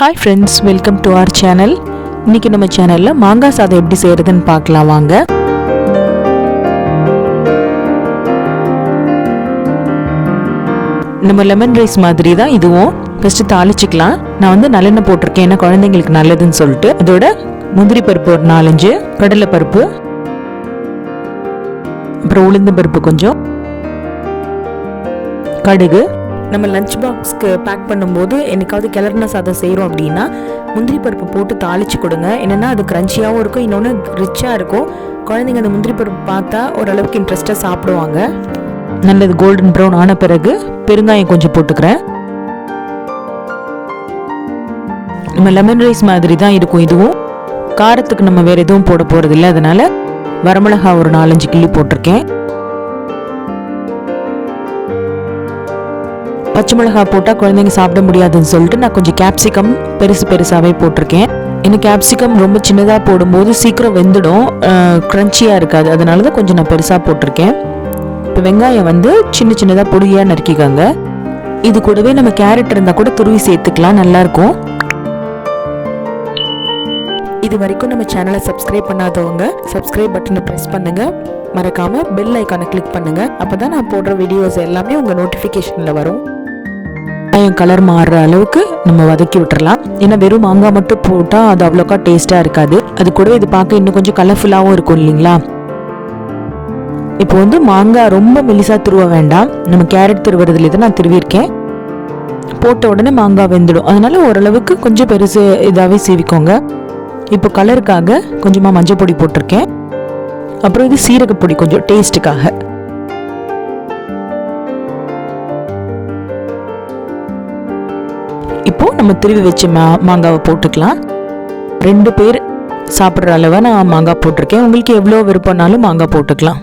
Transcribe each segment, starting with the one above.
Hi friends, welcome to our channel. இன்றைக்கி நம்ம சேனலில் மாங்காய் சாதம் எப்படி செய்கிறதுன்னு பார்க்கலாம் வாங்க. நம்ம லெமன் ரைஸ் மாதிரி தான் இதுவும். ஃபஸ்ட்டு தாளிச்சிக்கலாம். நான் வந்து நல்லெண்ணெய் போட்டிருக்கேன், ஏன்னா குழந்தைங்களுக்கு நல்லதுன்னு சொல்லிட்டு. அதோட முந்திரி பருப்பு ஒரு 4-5, கடலை பருப்பு, அப்புறம் உளுந்து பருப்பு கொஞ்சம், கடுகு. நம்ம லஞ்ச் பாக்ஸ்க்கு பேக் பண்ணும்போது என்னைக்காவது கிளறின சாதம் செய்கிறோம் அப்படின்னா முந்திரி பருப்பு போட்டு தாளித்து கொடுங்க. என்னென்னா அது க்ரன்ச்சியாகவும் இருக்கும், இன்னொன்று ரிச்சாக இருக்கும். குழந்தைங்க அந்த முந்திரி பருப்பு பார்த்தா ஓரளவுக்கு இன்ட்ரெஸ்ட்டாக சாப்பிடுவாங்க. நல்லது கோல்டன் ப்ரௌன் ஆன பிறகு பெருங்காயம் கொஞ்சம் போட்டுக்கிறேன். நம்ம லெமன் ரைஸ் மாதிரி தான் இருக்கும் இதுவும். காரத்துக்கு நம்ம வேறு எதுவும் போட போகிறதில்ல, அதனால் வரமிளகா ஒரு 4-5 கிள்ளி போட்டிருக்கேன். பச்சை மிளகா போட்டால் குழந்தைங்க சாப்பிட முடியாதுன்னு சொல்லிட்டு நான் கொஞ்சம் கேப்சிகம் பெருசாகவே போட்டிருக்கேன். ஏன்னா கேப்சிகம் ரொம்ப சின்னதாக போடும்போது சீக்கிரம் வெந்துடும், க்ரன்ச்சியாக இருக்காது. அதனால தான் கொஞ்சம் நான் பெருசாக போட்டிருக்கேன். இப்போ வெங்காயம் வந்து சின்னதாக பொடியாக நறுக்கிக்கோங்க. இது கூடவே நம்ம கேரட் இருந்தால் கூட துருவி சேர்த்துக்கலாம், நல்லாயிருக்கும். இது வரைக்கும் நம்ம சேனலை சப்ஸ்கிரைப் பண்ணாதவங்க சப்ஸ்கிரைப் பட்டனை ப்ரெஸ் பண்ணுங்கள். மறக்காமல் பெல் ஐக்கானை கிளிக் பண்ணுங்கள். அப்போ தான் நான் போடுற வீடியோஸ் எல்லாமே உங்கள் நோட்டிஃபிகேஷனில் வரும். கலர் மாறுற அளவுக்கு நம்ம வதக்கி விட்டுறலாம். ஏன்னா வெறும் மாங்காய் மட்டும் போட்டால் அது அவ்வளோக்கா டேஸ்ட்டாக இருக்காது. அது கூடவே இது பார்க்க இன்னும் கொஞ்சம் கலர்ஃபுல்லாகவும் இருக்கும் இல்லைங்களா. இப்போ வந்து மாங்காய் ரொம்ப மெலிசாக துருவ வேண்டாம். நம்ம கேரட் துருவுறதுல தான் நான் திருவியிருக்கேன். போட்ட உடனே மாங்காய் வெந்துடும். அதனால ஓரளவுக்கு கொஞ்சம் பெருசு இதாகவே சீவிக்கோங்க. இப்போ கலருக்காக கொஞ்சமாக மஞ்சள் பொடி போட்டிருக்கேன். அப்புறம் இது சீரகப்பொடி கொஞ்சம் டேஸ்ட்டுக்காக. இப்போ நம்ம திருவி வச்ச மாங்காவை போட்டுக்கலாம். 2 பேர் சாப்பிட்ற அளவை நான் மாங்காய் போட்டிருக்கேன். உங்களுக்கு எவ்வளோ விருப்பம்னாலும் மாங்காய் போட்டுக்கலாம்.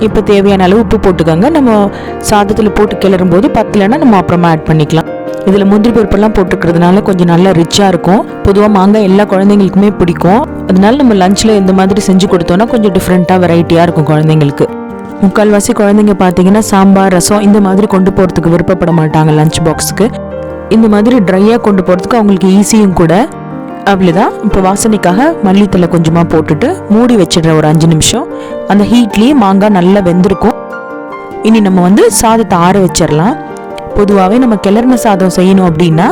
இப்போ தேவையான அளவு உப்பு போட்டுக்கோங்க. நம்ம சாதத்தில் போட்டு கிளறும் போது பத்தலைன்னா நம்ம அப்புறமா ஆட் பண்ணிக்கலாம். இதில் முந்திரி பருப்பெல்லாம் போட்டுக்கிறதுனால கொஞ்சம் நல்லா ரிச்சாக இருக்கும். பொதுவாக மாங்காய் எல்லா குழந்தைங்களுக்குமே பிடிக்கும். அதனால நம்ம லஞ்சில் இந்த மாதிரி செஞ்சு கொடுத்தோன்னா கொஞ்சம் டிஃப்ரெண்ட்டாக வெரைட்டியாக இருக்கும் குழந்தைங்களுக்கு. முக்கால்வாசி குழந்தைங்க பார்த்தீங்கன்னா சாம்பார், ரசம் இந்த மாதிரி கொண்டு போகிறதுக்கு விருப்பப்பட மாட்டாங்க லஞ்ச் பாக்ஸுக்கு. இந்த மாதிரி ட்ரையாக கொண்டு போகிறதுக்கு அவங்களுக்கு ஈஸியும் கூட. அவ்வளோதான். இப்போ வாசனைக்காக மல்லித்தலை கொஞ்சமாக போட்டுட்டு மூடி வச்சிடுறேன் ஒரு 5 நிமிஷம். அந்த ஹீட்லேயே மாங்காய் நல்லா வெந்திருக்கும். இனி நம்ம வந்து சாதத்தை ஆற வச்சிடலாம். பொதுவாகவே நம்ம கிளறின சாதம் செய்யணும் அப்படின்னா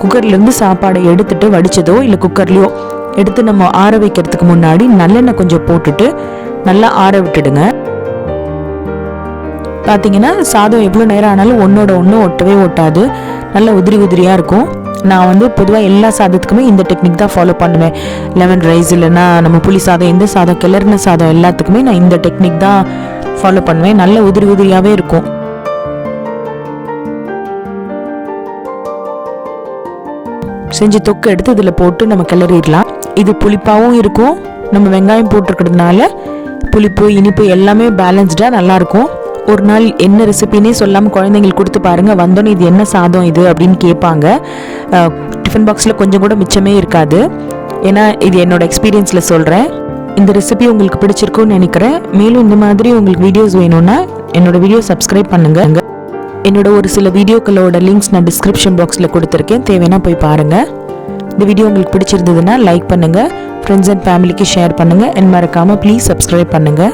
குக்கர்லேருந்து சாப்பாடை எடுத்துட்டு வடித்ததோ இல்லை குக்கர்லேயோ எடுத்து நம்ம ஆற வைக்கிறதுக்கு முன்னாடி நல்லெண்ணெய் கொஞ்சம் போட்டுட்டு நல்லா ஆற விட்டுடுங்க. பார்த்தீங்கன்னா சாதம் எவ்வளோ நேரம் ஆனாலும் ஒன்றோட ஒன்று ஒட்டவே ஒட்டாது, நல்லா உதிரியாக இருக்கும். நான் வந்து பொதுவாக எல்லா சாதத்துக்குமே இந்த டெக்னிக் தான் ஃபாலோ பண்ணுவேன். லெமன் ரைஸ் இல்லைன்னா நம்ம புளி சாதம், எந்த சாதம் கிளறின சாதம் எல்லாத்துக்குமே நான் இந்த டெக்னிக் தான் ஃபாலோ பண்ணுவேன். நல்ல உதிரியாகவே இருக்கும். செஞ்சு தொக்கு எடுத்து இதில் போட்டு நம்ம கிளறிடலாம். இது புளிப்பாகவும் இருக்கும். நம்ம வெங்காயம் போட்டிருக்கிறதுனால புளிப்பு இனிப்பு எல்லாமே பேலன்ஸ்டாக நல்லாயிருக்கும். ஒரு நாள் என்ன ரெசிபின்னே சொல்லாமல் குழந்தைங்களுக்கு கொடுத்து பாருங்கள். வந்தோன்னே இது என்ன சாதம் இது அப்படின்னு கேட்பாங்க. டிஃபன் பாக்ஸில் கொஞ்சம் கூட மிச்சமே இருக்காது. ஏன்னா இது என்னோட எக்ஸ்பீரியன்ஸில் சொல்கிறேன். இந்த ரெசிபி உங்களுக்கு பிடிச்சிருக்குன்னு நினைக்கிறேன். மேலும் இந்த மாதிரி உங்களுக்கு வீடியோஸ் வேணும்னா என்னோட வீடியோ சப்ஸ்கிரைப் பண்ணுங்கள். என்னோட ஒரு சில வீடியோக்களோட லிங்க்ஸ் நான் டிஸ்கிரிப்ஷன் பாக்ஸில் கொடுத்துருக்கேன், தேவைன்னா போய் பாருங்கள். இந்த வீடியோ உங்களுக்கு பிடிச்சிருந்ததுன்னா லைக் பண்ணுங்கள், ஃப்ரெண்ட்ஸ் அண்ட் ஃபேமிலிக்கு ஷேர் பண்ணுங்கள். மறக்காமல் ப்ளீஸ் சப்ஸ்கிரைப் பண்ணுங்கள்.